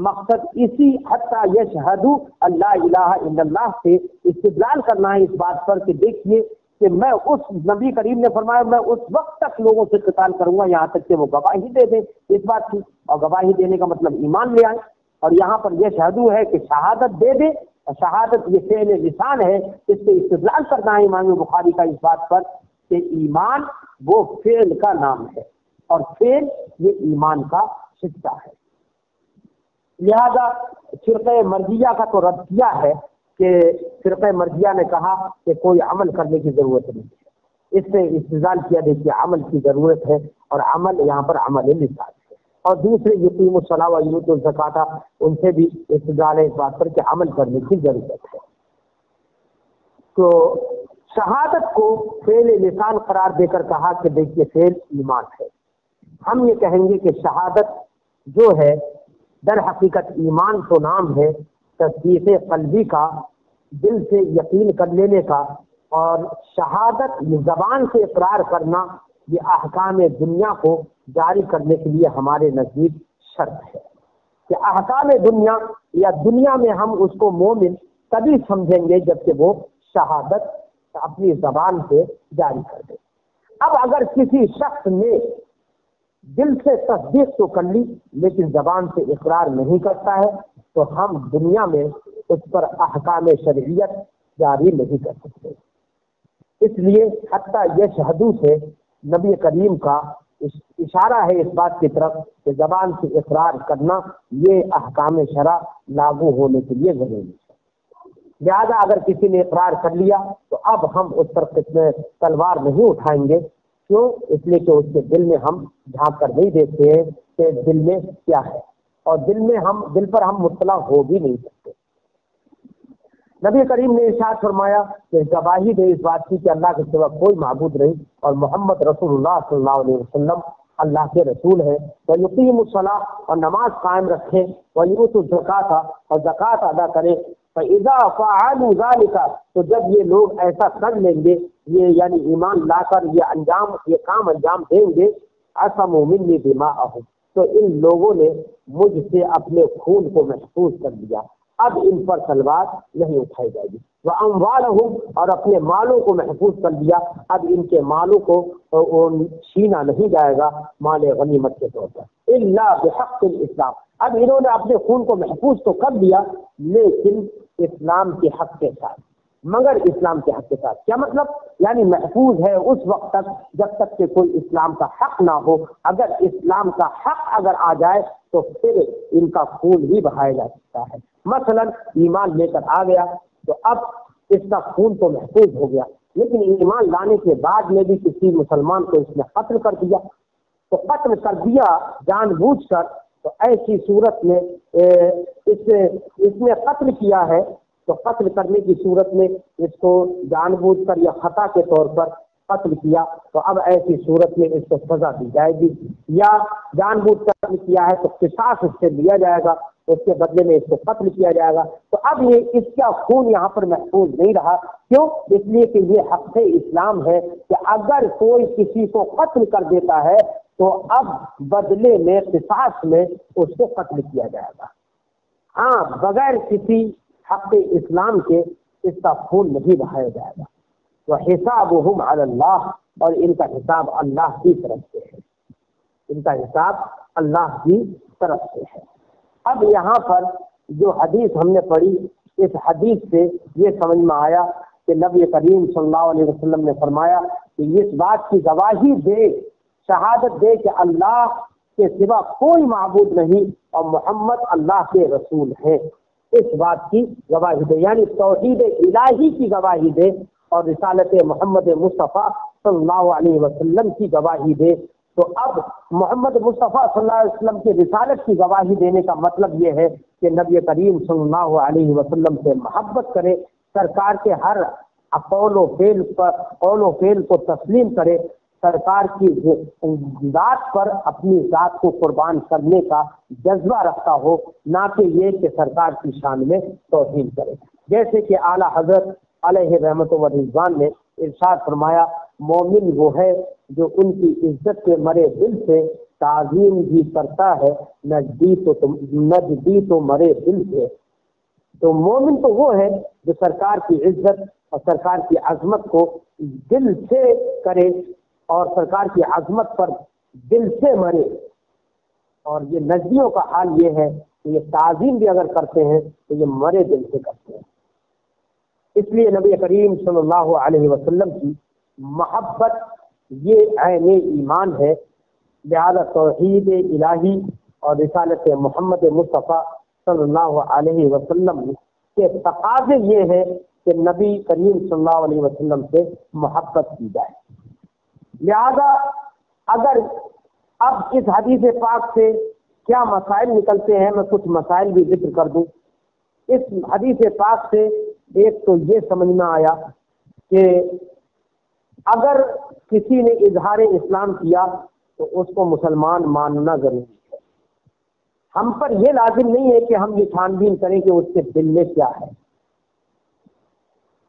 مقصد اسی حتیٰ یشہدوا ان لا الہ الا اللہ سے استدلال کرنا ہے اس بات پر کہ دیکھیے کہ میں اس نبی کریم نے فرمایا میں اس وقت تک لوگوں سے قتال کروں گا یہاں تک کہ وہ گواہی دے دیں اس بات کی. اور گواہی دینے کا مطلب ایمان لے آئے. اور یہاں پر یہ شہدو ہے کہ شہادت دے دے. اور شہادت یہ فعل لسان ہے. اس سے استدلال کرنا ہے امام بخاری کا اس بات پر کہ ایمان وہ فعل کا نام ہے اور فعل یہ ایمان کا حصہ ہے. لہذا فرقہ مرجیہ کا تو رد کیا ہے کہ فرقہ مرجیہ نے کہا کہ کوئی عمل کرنے کی ضرورت نہیں ہے. اس سے استدلال کیا دیکھیے عمل کی ضرورت ہے اور عمل یہاں پر عمل لسان ہے. اور دوسرے یقیم الصلاۃ و یؤتوا الزکوٰۃ ان سے بھی استدلال ہے اس بات پر کہ عمل کرنے کی ضرورت ہے. تو شہادت کو فعل لسان قرار دے کر کہا کہ دیکھیے فعل ایمان ہے. ہم یہ کہیں گے کہ شہادت جو ہے در حقیقت ایمان تو نام ہے تصدیق قلبی کا، دل سے یقین کر لینے کا. اور شہادت زبان سے اقرار کرنا یہ احکام دنیا کو جاری کرنے کے لیے ہمارے نزدیک شرط ہے کہ احکام دنیا یا دنیا میں ہم اس کو مومن تبھی سمجھیں گے جبکہ وہ شہادت اپنی زبان سے جاری کر دے. اب اگر کسی شخص نے دل سے تصدیق تو کر لی لیکن زبان سے اقرار نہیں کرتا ہے تو ہم دنیا میں اس پر احکام شرعیت جاری نہیں کر سکتے. اس لیے حتیٰ یشہدوا سے نبی کریم کا اشارہ ہے اس بات کی طرف کہ زبان سے اقرار کرنا یہ احکام شرع لاگو ہونے کے لیے ضروری ہے۔ لہذا اگر کسی نے اقرار کر لیا تو اب ہم اس پر تلوار نہیں اٹھائیں گے، کیوں؟ اس لیے کہ اس کے دل میں ہم جھانک کر نہیں دیکھتے ہیں کہ دل میں کیا ہے، اور دل پر ہم مطلع ہو بھی نہیں سکتے۔ نبی کریم نے ارشاد فرمایا کہ گواہی دے اس بات کی کہ اللہ کے سوا کوئی معبود نہیں اور محمد رسول اللہ صلی اللہ علیہ وسلم اللہ کے رسول ہے۔ وَيُقِيمُ الصَّلَاةَ اور نماز قائم رکھے، وَيُؤْتُوا الزَّكَاةَ اور زکوٰۃ ادا کرے۔ فَإِذَا فَعَلُوا ذَلِكَ تو جب یہ لوگ ایسا کر لیں گے، یہ یعنی ایمان لا کر یہ کام انجام دیں گے، عَصَمُوا مِنِّي دِمَاءَهُمْ تو ان لوگوں نے مجھ سے اپنے خون کو محفوظ کر دیا، اب ان پر تلوار نہیں اٹھائی جائے گی۔ وَأَمْوَالَهُمْ اور اپنے مالوں کو محفوظ کر دیا، اب ان کے مالوں کو چھینا نہیں جائے گا مال غنیمت کے طور پر، إِلَّا بِحَقِّ الْإِسْلَامِ اب انہوں نے اپنے خون کو محفوظ تو کر دیا لیکن اسلام کے حق کے ساتھ، مگر اسلام کے حق کے ساتھ کیا مطلب؟ یعنی محفوظ ہے اس وقت تک جب تک کہ کوئی اسلام کا حق نہ ہو، اگر اسلام کا حق اگر آ جائے تو پھر ان کا خون بھی بہایا جا سکتا ہے۔ مثلا ایمان لے کر آ گیا تو اب اس کا خون تو محفوظ ہو گیا، لیکن ایمان لانے کے بعد میں بھی کسی مسلمان کو اس نے قتل کر دیا، تو قتل کر دیا جان بوجھ کر، تو ایسی صورت میں اس نے قتل کیا ہے تو قتل کرنے کی صورت میں اس کو جان بوجھ کر یا خطا کے طور پر قتل کیا تو اب ایسی صورت میں اس کو سزا دی جائے گی، یا جان بوجھ کر قتل کیا ہے تو قصاص اس سے لیا جائے گا، اس کے بدلے میں اس کو قتل کیا جائے گا۔ تو اب یہ اس کا خون یہاں پر محفوظ نہیں رہا، کیوں؟ اس لیے کہ یہ حق اسلام ہے کہ اگر کوئی کسی کو قتل کر دیتا ہے تو اب بدلے میں قصاص میں اس کو قتل کیا جائے گا، ہاں بغیر کسی حق اسلام کے اس کا خون نہیں بہایا جائے گا۔ وَحِسَابُهُمْ عَلَى اللَّهِ اور ان کا حساب اللہ کی طرف سے ہے، ان کا حساب اللہ کی طرف سے ہے۔ اب یہاں پر جو حدیث ہم نے پڑھی، اس حدیث سے یہ سمجھ میں آیا کہ نبی کریم صلی اللہ علیہ وسلم نے فرمایا کہ اس بات کی گواہی دے، شہادت دے کہ اللہ کے سوا کوئی معبود نہیں اور محمد اللہ کے رسول ہیں، اس بات کی گواہی دے، یعنی توحید الہی کی گواہی دے اور رسالت محمد مصطفیٰ صلی اللہ علیہ وسلم کی گواہی دے۔ تو اب محمد مصطفیٰ صلی اللہ علیہ وسلم کی رسالت کی گواہی دینے کا مطلب یہ ہے کہ نبی کریم صلی اللہ علیہ وسلم سے محبت کرے، سرکار کے ہر قول و فعل کو تسلیم کرے، سرکار کی ذات پر اپنی ذات کو قربان کرنے کا جذبہ رکھتا ہو، نہ کہ یہ کہ سرکار کی شان میں توہین کرے۔ جیسے کہ اعلیٰ حضرت علیہ رحمت و رضوان نے ارشاد فرمایا، مومن وہ ہے جو ان کی عزت کے مرے دل سے تعظیم بھی کرتا ہے، نجدی تو مرے دل سے۔ تو مومن تو وہ ہے جو سرکار کی عزت اور سرکار کی عظمت کو دل سے کرے اور سرکار کی عظمت پر دل سے مرے، اور یہ نجدیوں کا حال یہ ہے کہ یہ تعظیم بھی اگر کرتے ہیں تو یہ مرے دل سے کرتے ہیں۔ اس لیے نبی کریم صلی اللہ علیہ وسلم کی محبت یہ عین ایمان ہے، لہذا توحید الہی اور رسالت محمد مصطفیٰ صلی اللہ علیہ وسلم کے تقاضے یہ ہے کہ نبی کریم صلی اللہ علیہ وسلم سے محبت کی جائے۔ لہذا اگر اب اس حدیث پاک سے کیا مسائل نکلتے ہیں، میں کچھ مسائل بھی ذکر کر دوں۔ اس حدیث پاک سے ایک تو یہ سمجھ میں آیا کہ اگر کسی نے اظہار اسلام کیا تو اس کو مسلمان ماننا ضروری ہے، ہم پر یہ لازم نہیں ہے کہ ہم یہ چھان بین کریں کہ اس کے دل میں کیا ہے۔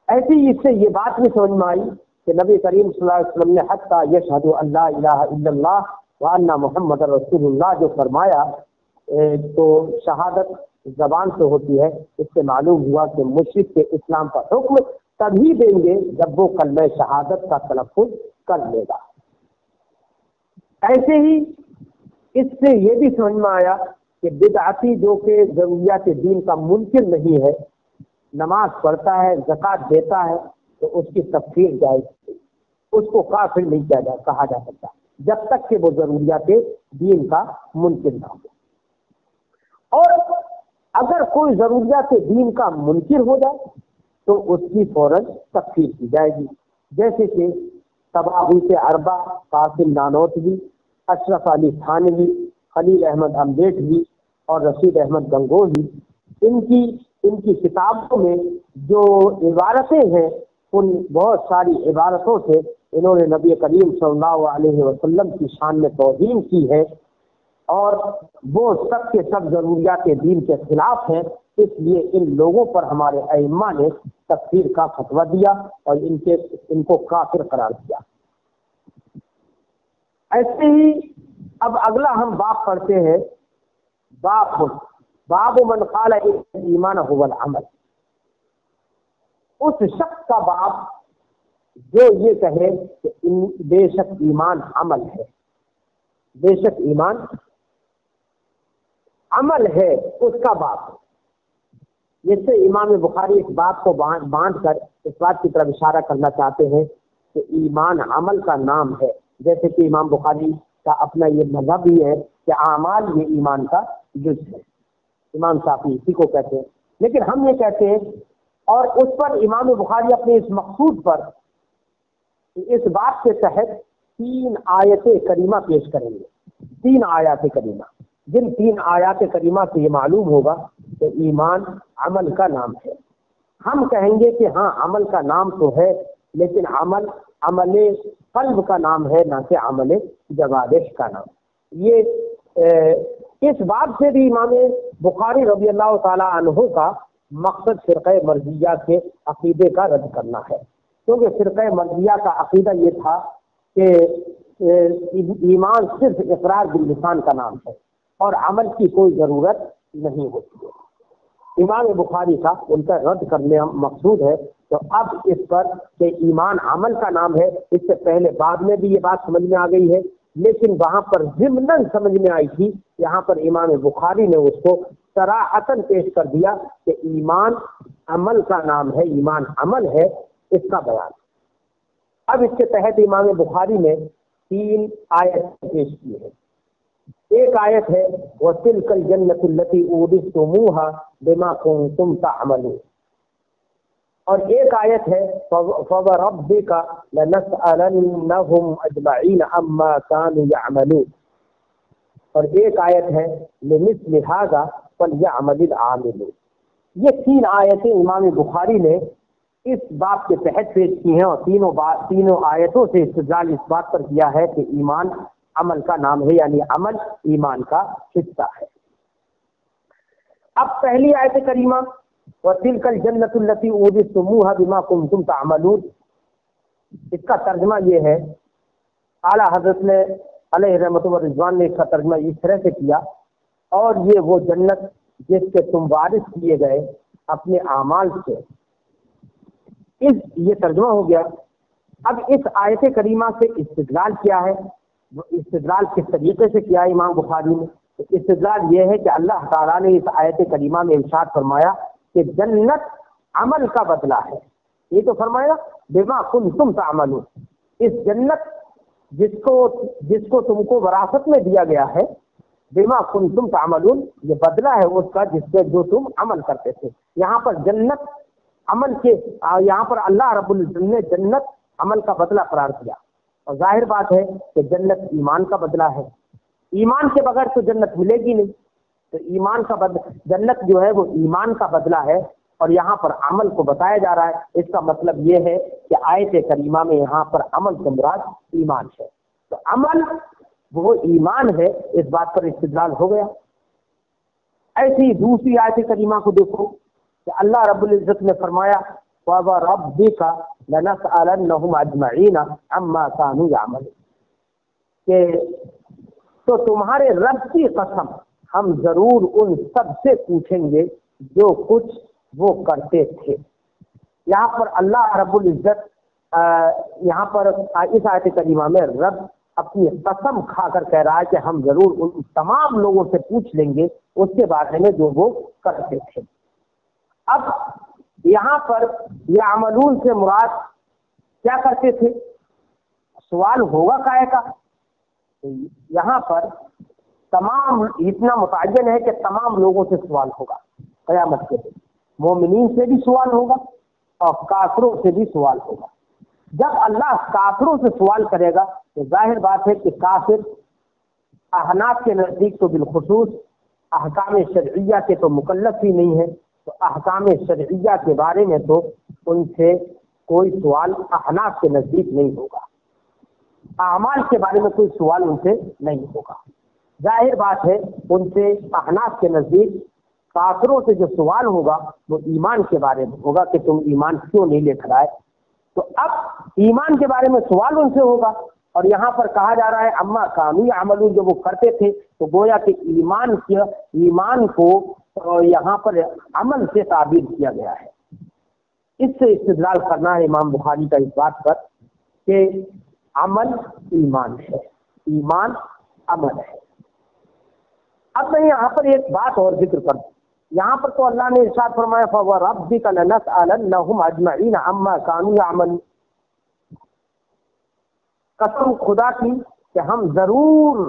ایسے ہی اس سے یہ بات بھی سمجھ میں آئی کہ نبی کریم صلی اللہ علیہ وسلم نے حتیٰ یشہد ان لا الہ الا اللہ وان محمد رسول اللہ جو فرمایا، تو شہادت زبان سے ہوتی ہے، اس سے معلوم ہوا کہ مشرک کے اسلام کا حکم تبھی دیں گے جب وہ کلمہ شہادت کا تلفظ کر لے گا۔ ایسے ہی اس سے یہ بھی سمجھ میں آیا کہ بدعتی جو کہ ضروریات دین کا منکر نہیں ہے، نماز پڑھتا ہے، زکوٰۃ دیتا ہے، تو اس کی تکفیر جائز ہے، اس کو کافر نہیں کہا جا سکتا جب تک کہ وہ ضروریات دین کا منکر نہ ہو۔ اور اگر کوئی ضروریات دین کا منکر ہو جائے تو اس کی فوراً تکفیر کی جائے گی، جیسے کہ طواغیت اربع، قاسم نانوتوی، اشرف علی تھانوی، خلیل احمد امبیٹوی اور رشید احمد گنگوہی، ان کی کتابوں میں جو عبارتیں ہیں ان بہت ساری عبارتوں سے انہوں نے نبی کریم صلی اللہ علیہ وسلم کی شان میں توہین کی ہے، اور وہ سب کے سب ضروریات دین کے خلاف ہیں۔ اس لیے ان لوگوں پر ہمارے ائمہ نے تکفیر کا فتویٰ دیا اور ان کو کافر قرار دیا۔ ایسے ہی اب اگلا ہم باب پڑھتے ہیں، باب من قال ایمان هو العمل، اس شخص کا باب جو یہ کہے کہ بے شک ایمان عمل ہے، بے شک ایمان عمل ہے، اس کا باب۔ جس سے امام بخاری اس بات کو باندھ کر اس بات کی طرف اشارہ کرنا چاہتے ہیں کہ ایمان عمل کا نام ہے، جیسے کہ امام بخاری کا اپنا یہ مذہب بھی ہے کہ اعمال یہ ایمان کا جز ہے، امام شافعی اسی کو کہتے ہیں۔ لیکن ہم یہ کہتے ہیں، اور اس پر امام بخاری اپنے اس مقصود پر اس بات کے تحت 3 آیت کریمہ پیش کریں گے، 3 آیات کریمہ، جن 3 آیات کریمہ سے یہ معلوم ہوگا کہ ایمان عمل کا نام ہے۔ ہم کہیں گے کہ ہاں عمل کا نام تو ہے، لیکن عمل قلب کا نام ہے، نہ کہ عمل جوارح کا نام۔ یہ اس بات سے بھی امام بخاری رضی اللہ تعالی عنہ کا مقصد فرقہ مرزیہ کے عقیدے کا رد کرنا ہے، کیونکہ فرقہ مرزیہ کا عقیدہ یہ تھا کہ ایمان صرف اقرار باللسان کا نام ہے اور عمل کی کوئی ضرورت نہیں ہوتی ہے۔ امام بخاری کا ان کا رد کرنے مقصود ہے۔ تو اب اس پر کہ ایمان عمل کا نام ہے، اس سے پہلے بعد میں بھی یہ بات سمجھ میں آ گئی ہے، لیکن وہاں پر ضمناً سمجھ میں آئی تھی، یہاں پر امام بخاری نے اس کو صراحتاً پیش کر دیا کہ ایمان عمل کا نام ہے، ایمان عمل ہے، اس کا بیان۔ اب اس کے تحت امام بخاری نے 3 آیت پیش کی ہے۔ ایک آیت ہے وَتِلْكَ الْجَنَّةُ الَّتِي أُورِثْتُمُوهَا بِمَا كُنتُمْ تَعْمَلُونَ، اور ایک آیت ہے فَوَرَبِّكَ لَنَسْأَلَنَّهُمْ أَجْمَعِينَ عَمَّا كَانُوا يَعْمَلُونَ، اور ایک آیت ہے لِمِثْلِ هَذَا فَلْيَعْمَلِ الْعَامِلُونَ۔ یہ 3 آیتیں امام بخاری نے اس بات کے تحت پیش کی ہیں، اور تینوں آیتوں سے استدلال اس بات پر کیا ہے کہ ایمان عمل کا نام ہے، یعنی عمل ایمان کا حصہ ہے۔ اب پہلی آیت کریمہ وَتِلْكَ الْجَنَّةُ الَّتِي أُورِثْتُمُوهَا بِمَا كُنتُمْ تَعْمَلُونَ، اس کا ترجمہ یہ ہے، اعلیٰ حضرت نے علیہ رحمت و رضوان نے اس کا ترجمہ اس طرح سے کیا، اور یہ وہ جنت جس کے تم وارث کیے گئے اپنے اعمال سے، یہ ترجمہ ہو گیا۔ اب اس آیت کریمہ سے استدلال کیا ہے، استدلال کس طریقے سے کیا امام بخاری نے؟ استدلال یہ ہے کہ اللہ تعالیٰ نے اس آیت کریمہ میں ارشاد فرمایا کہ جنت عمل کا بدلہ ہے، یہ تو فرمایا بما کنتم تعملون، اس جنت جس کو تم کو وراثت میں دیا گیا ہے، بما کنتم تعملون، یہ بدلہ ہے اس کا جس سے جو تم عمل کرتے تھے۔ یہاں پر جنت عمل کے، یہاں پر اللہ رب العزت نے جنت عمل کا بدلہ قرار دیا، اور ظاہر بات ہے کہ جنت ایمان کا بدلہ ہے، ایمان کے بغیر تو جنت ملے گی نہیں، تو ایمان کا جنت جو ہے وہ ایمان کا بدلہ ہے، اور یہاں پر عمل کو بتایا جا رہا ہے۔ اس کا مطلب یہ ہے کہ آیت کریمہ میں یہاں پر عمل سے مراد ایمان ہے، تو عمل وہ ایمان ہے، اس بات پر استدلال ہو گیا۔ ایسی دوسری آیت کریمہ کو دیکھو کہ اللہ رب العزت نے فرمایا وَرَبِّكَ لَنَسْأَلَنَّهُمْ أَجْمَعِينَ عَمَّا كَانُوا يَعْمَلُونَ، کہ تو تمہارے رب کی قسم ہم ضرور ان سب سے پوچھیں گے جو کچھ وہ کرتے تھے۔ یہاں پر اللہ رب العزت یہاں پر اس آیت کریمہ میں رب اپنی قسم کھا کر کہہ رہا ہے کہ ہم ضرور ان تمام لوگوں سے پوچھ لیں گے اس کے بارے میں جو وہ کرتے تھے۔ اب یہاں پر یعملون سے مراد کیا کرتے تھے؟ سوال ہوگا کائے کا؟ تو یہاں پر تمام اتنا متعین ہے کہ تمام لوگوں سے سوال ہوگا قیامت کے دن، مومنین سے بھی سوال ہوگا اور کافروں سے بھی سوال ہوگا۔ جب اللہ کافروں سے سوال کرے گا تو ظاہر بات ہے کہ کافر احناف کے نزدیک تو بالخصوص احکام شرعیہ کے تو مکلف ہی نہیں ہے، تو احکام شرعیہ کے بارے میں تو ان سے کوئی سوال احناف کے نزدیک نہیں ہوگا، اعمال کے بارے میں کوئی سوال ان سے نہیں ہوگا۔ ظاہر بات ہے ان سے احناف کے نزدیک کافروں سے جو سوال ہوگا وہ ایمان کے بارے میں ہوگا کہ تم ایمان کیوں نہیں لے کر آئے۔ تو اب ایمان کے بارے میں سوال ان سے ہوگا، اور یہاں پر کہا جا رہا ہے اما کانوا یعملون، جو وہ کرتے تھے، تو گویا کہ ایمان کو یہاں پر عمل سے تعبیر کیا گیا ہے۔ اس سے استدلال کرنا ہے امام بخاری کا اس بات پر کہ عمل ایمان ہے، ایمان عمل ہے۔ اب میں یہاں پر ایک بات اور ذکر کر دوں، یہاں پر تو اللہ نے ارشاد فرمایا فَوَرَبِّكَ لَنَسْأَلَنَّهُمْ أَجْمَعِينَ عَمَّا كَانُوا يَعْمَلُونَ، قسم خدا کی کہ ہم ضرور،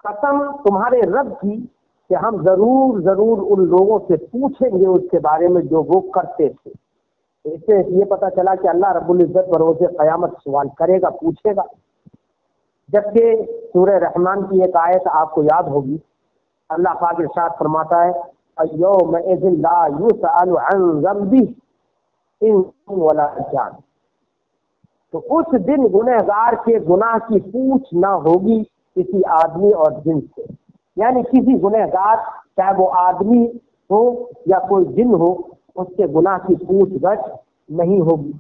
قسم تمہارے رب کی کہ ہم ضرور ان لوگوں سے پوچھیں گے اس کے بارے میں جو وہ کرتے تھے۔ اس سے یہ پتہ چلا کہ اللہ رب العزت بروز قیامت سوال کرے گا، پوچھے گا۔ جبکہ سورہ رحمان کی ایک آیت آپ کو یاد ہوگی، اللہ پاک ارشاد فرماتا ہے یومئذ لا یسأل عن ذنبہ انس ولا جان، تو اس دن گنہگار کے گناہ کی پوچھ نہ ہوگی کسی آدمی اور جن سے، یعنی کسی گنہگار چاہے وہ آدمی ہو یا کوئی جن ہو، اس کے گناہ کی پوچھ گچھ نہیں ہوگی۔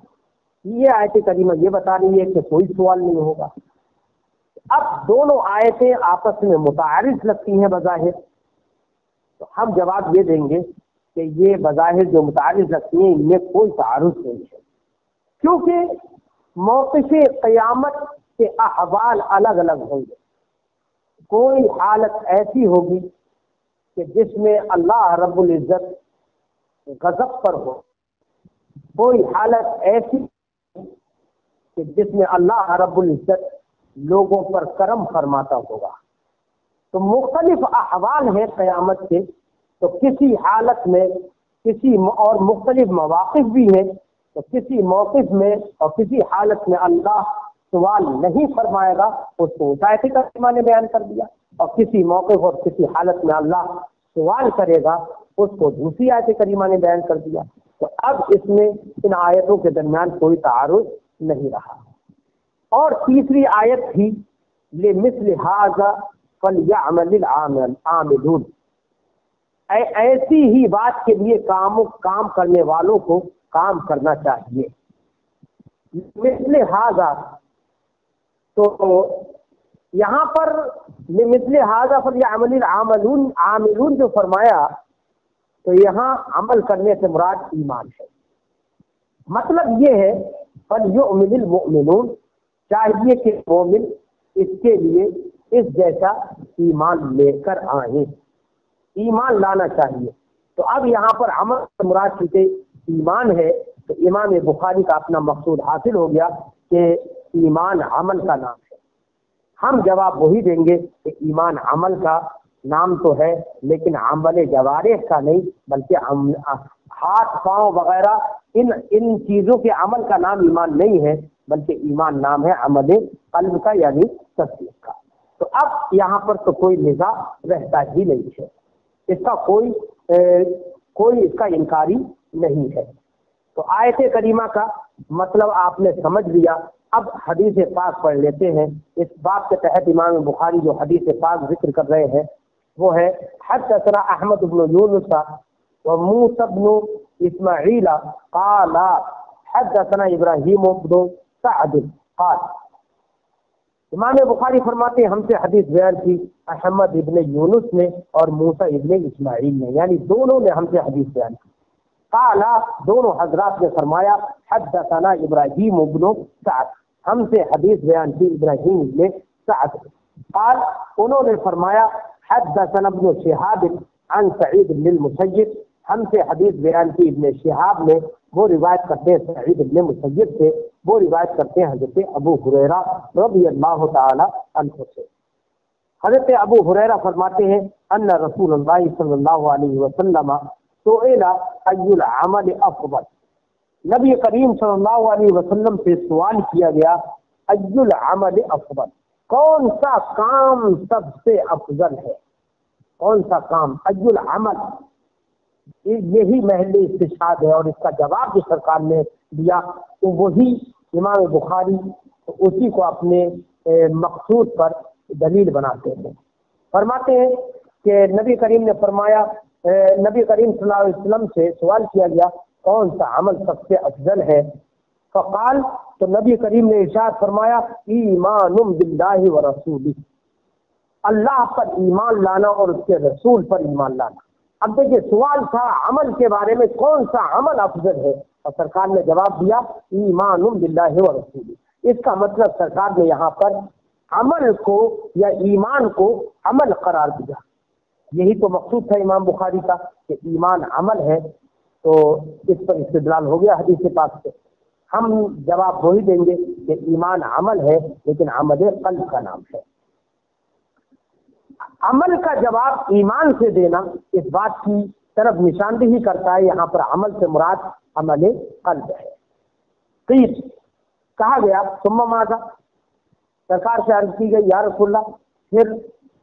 یہ آیت کریمہ یہ بتا رہی ہے کہ کوئی سوال نہیں ہوگا۔ اب دونوں آیتیں آپس میں متعارض لگتی ہیں بظاہر، تو ہم جواب یہ دیں گے کہ یہ بظاہر جو متعارض لگتی ہیں ان میں کوئی تعارض نہیں ہے، کیونکہ موقف قیامت کے احوال الگ الگ ہوں گے۔ کوئی حالت ایسی ہوگی کہ جس میں اللہ رب العزت غضب پر ہو، کوئی حالت ایسی کہ جس میں اللہ رب العزت لوگوں پر کرم فرماتا ہوگا۔ تو مختلف احوال ہیں قیامت کے، تو کسی حالت میں کسی اور مختلف مواقف بھی ہیں، تو کسی موقف میں اور کسی حالت میں اللہ سوال نہیں فرمائے گا، اس کو آیت کریمہ نے بیان کر دیا، اور کسی موقف اور کسی حالت میں اللہ سوال کرے گا، اس کو دوسری آیت کریمہ نے بیان کر دیا۔ تو اب اس میں ان آیتوں کے درمیان کوئی تعارض نہیں رہا۔ اور تیسری آیت تھی لِمِثْلِ هَذَا فَلْيَعْمَلِ الْعَامِلُونَ، ایسی ہی بات کے لیے کام کرنے والوں کو کام کرنا چاہیے۔ مثل ہذا، تو یہاں پر مثل ہذا فلیعمل العاملون، عاملون جو فرمایا تو یہاں عمل کرنے سے مراد ایمان ہے۔ مطلب یہ ہے فلیؤمن المؤمنون، چاہیے کہ مومن اس کے لیے اس جیسا ایمان لے کر آئیں، ایمان لانا چاہیے۔ تو اب یہاں پر عمل سے مراد چونکہ ایمان ہے، تو امام بخاری کا اپنا مقصود حاصل ہو گیا کہ ایمان عمل کا نام ہے۔ ہم جواب وہی دیں گے کہ ایمان عمل کا نام تو ہے، لیکن عمل جوارح کا نہیں، بلکہ ہاتھ پاؤں وغیرہ ان چیزوں کے عمل کا نام ایمان نہیں ہے، بلکہ ایمان نام ہے عمل قلب کا، یعنی تصدیق کا۔ تو اب یہاں پر تو کوئی نزاع رہتا ہی نہیں ہے، اس کا کوئی اس کا انکاری نہیں ہے۔ تو آیت کریمہ کا مطلب آپ نے سمجھ لیا۔ اب حدیث پاک پڑھ لیتے ہیں۔ اس باب کے تحت امام بخاری جو حدیث پاک ذکر کر رہے ہیں وہ ہے حدثنا احمد بن یونس وموسى بن اسماعیل قال حدثنا ابراہیم بن سعد قال، امام بخاری فرماتے ہیں ہم سے حدیث بیان کی احمد ابن یونس نے اور موسیٰ ابن اسماعیل نے، یعنی دونوں نے ہم سے حدیث بیان کی۔ قال، دونوں حضرات نے فرمایا حدثنا ابراہیم ابن سعد، ہم سے حدیث بیان کی ابراہیم ابن سعد۔ قال، انہوں نے فرمایا حدثنا ابن شہاب عن سعید بن المسیب، ہم سے حدیث بیان کی ابن شہاب نے وہ روایت کرتے ہیں سعید بن مسیب سے، وہ روایت کرتے ہیں حضرت ابو ہریرہ رضی اللہ تعالی عنہ سے۔ حضرت ابو ہریرہ فرماتے ہیں ان رسول اللہ صلی اللہ علیہ وسلم سئل ای العمل افضل، نبی کریم صلی اللہ علیہ وسلم سے سوال کیا گیا ای العمل افضل، کون سا کام سب سے افضل ہے، کون سا کام، ای العمل یہی محل استشہاد ہے، اور اس کا جواب جو سرکار نے دیا تو وہی امام بخاری اسی کو اپنے مقصود پر دلیل بناتے ہیں۔ فرماتے ہیں کہ نبی کریم نے فرمایا، نبی کریم صلی اللہ علیہ وسلم سے سوال کیا گیا کون سا عمل سب سے افضل ہے، فقال، تو نبی کریم نے ارشاد فرمایا ایمان باللہ ورسولہ، اللہ پر ایمان لانا اور اس کے رسول پر ایمان لانا۔ اب دیکھیے سوال تھا عمل کے بارے میں کون سا عمل افضل ہے، اور سرکار نے جواب دیا ایمان باللہ ورسولہ۔ اس کا مطلب سرکار نے یہاں پر عمل کو یا ایمان کو عمل قرار دیا، یہی تو مقصود تھا امام بخاری کا کہ ایمان عمل ہے، تو اس پر استدلال ہو گیا حدیث پاک سے۔ ہم جواب وہی دیں گے کہ ایمان عمل ہے لیکن عمل قلب کا نام ہے۔ عمل کا جواب ایمان سے دینا اس بات کی طرف نشاندہی کرتا ہے، یہاں پر عمل سے مراد عمل قلب ہے۔ قیل، کہا گیا ثم ماذا، سرکار سے عرض کی گئی یا رسول اللہ پھر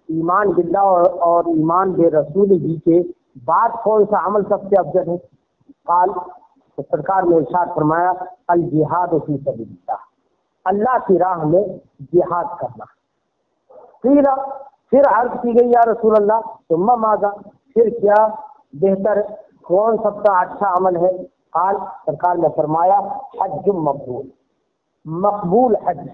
ایمان باللہ اور ایمان بے رسول ہی کے بعد کون سا عمل سب سے افضل ہے؟ قال، تو سرکار نے ارشاد فرمایا الجہاد فی سبیل اللہ، اللہ کی راہ میں جہاد کرنا۔ قیل، پھر عرض کی گئی یا رسول اللہ ثم ماذا، پھر کیا بہتر کون سب سے اچھا عمل ہے؟ قال، سرکار نے فرمایا حج مبرور، مقبول حج۔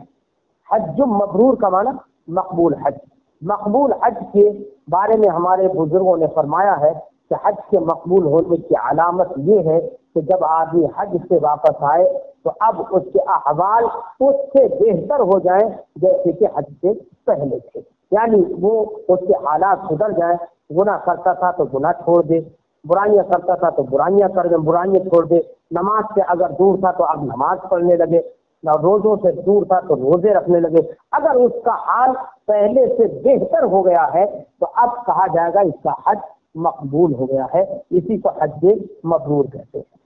حج مبرور کا معنی مقبول حج۔ مقبول حج کے بارے میں ہمارے بزرگوں نے فرمایا ہے کہ حج کے مقبول ہونے کی علامت یہ ہے کہ جب آدمی حج سے واپس آئے تو اب اس کے احوال اس سے بہتر ہو جائیں جیسے کہ حج سے پہلے تھے، یعنی وہ اس کے حالات سدھر جائیں، گناہ کرتا تھا تو گناہ چھوڑ دے، برائیاں کرتا تھا تو برائیاں چھوڑ دے، نماز سے اگر دور تھا تو اب نماز پڑھنے لگے، روزوں سے دور تھا تو روزے رکھنے لگے۔ اگر اس کا حال پہلے سے بہتر ہو گیا ہے تو اب کہا جائے گا اس کا حج مقبول ہو گیا ہے، اسی کو حج مبرور کہتے ہیں۔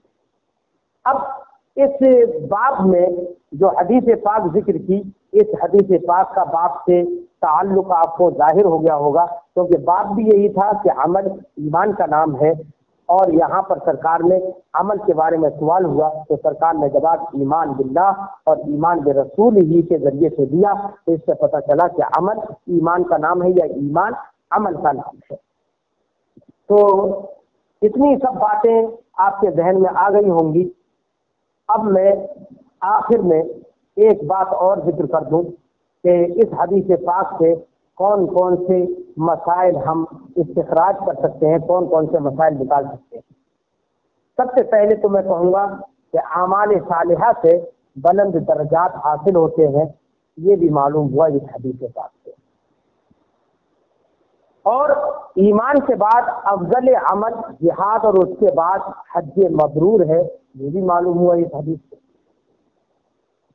اب اس باب میں جو حدیث پاک ذکر کی، اس حدیث پاک کا باب سے تعلق آپ کو ظاہر ہو گیا ہوگا، کیونکہ باب بھی یہی تھا کہ عمل ایمان کا نام ہے، اور یہاں پر سرکار نے عمل کے بارے میں سوال ہوا تو سرکار نے جواب ایمان باللہ اور ایمان بے رسول ہی کے ذریعے سے دیا، تو اس سے پتہ چلا کہ عمل ایمان کا نام ہے یا ایمان عمل کا نام ہے۔ تو اتنی سب باتیں آپ کے ذہن میں آ گئی ہوں گی۔ اب میں آخر میں ایک بات اور ذکر کر دوں کہ اس حدیث پاک سے کون کون سے مسائل ہم استخراج کر سکتے ہیں، کون کون سے مسائل نکال سکتے ہیں۔ سب سے پہلے تو میں کہوں گا کہ اعمال صالحہ سے بلند درجات حاصل ہوتے ہیں، یہ بھی معلوم ہوا اس حدیث پاک سے۔ اور ایمان کے بعد افضل عمل جہاد اور اس کے بعد حج مبرور ہے، یہ بھی معلوم ہوا اس حدیث سے۔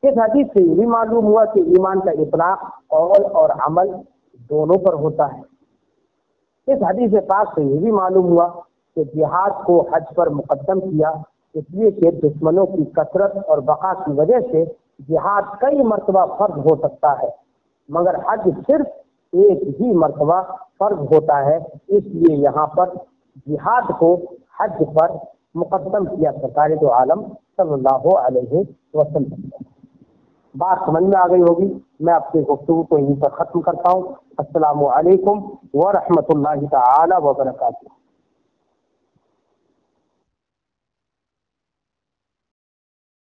اس حدیث سے یہ بھی معلوم ہوا کہ ایمان کا اطلاق قول اور عمل دونوں پر ہوتا ہے۔ اس حدیث پاک سے یہ بھی معلوم ہوا کہ جہاد کو حج پر مقدم کیا اس لیے کہ دشمنوں کی کثرت اور بقا کی وجہ سے جہاد کئی مرتبہ فرض ہو سکتا ہے، مگر حج صرف ایک ہی مرتبہ فرض ہوتا ہے، اس لیے یہاں پر جہاد کو حج پر مقدم کیا سرکار دو عالم صلی اللہ علیہ وسلم۔ بات سمجھ میں آ گئی ہوگی۔ میں اپنی گفتگو کو یہیں پر ختم کرتا ہوں۔ السلام علیکم ورحمۃ اللہ تعالی وبرکاتہ۔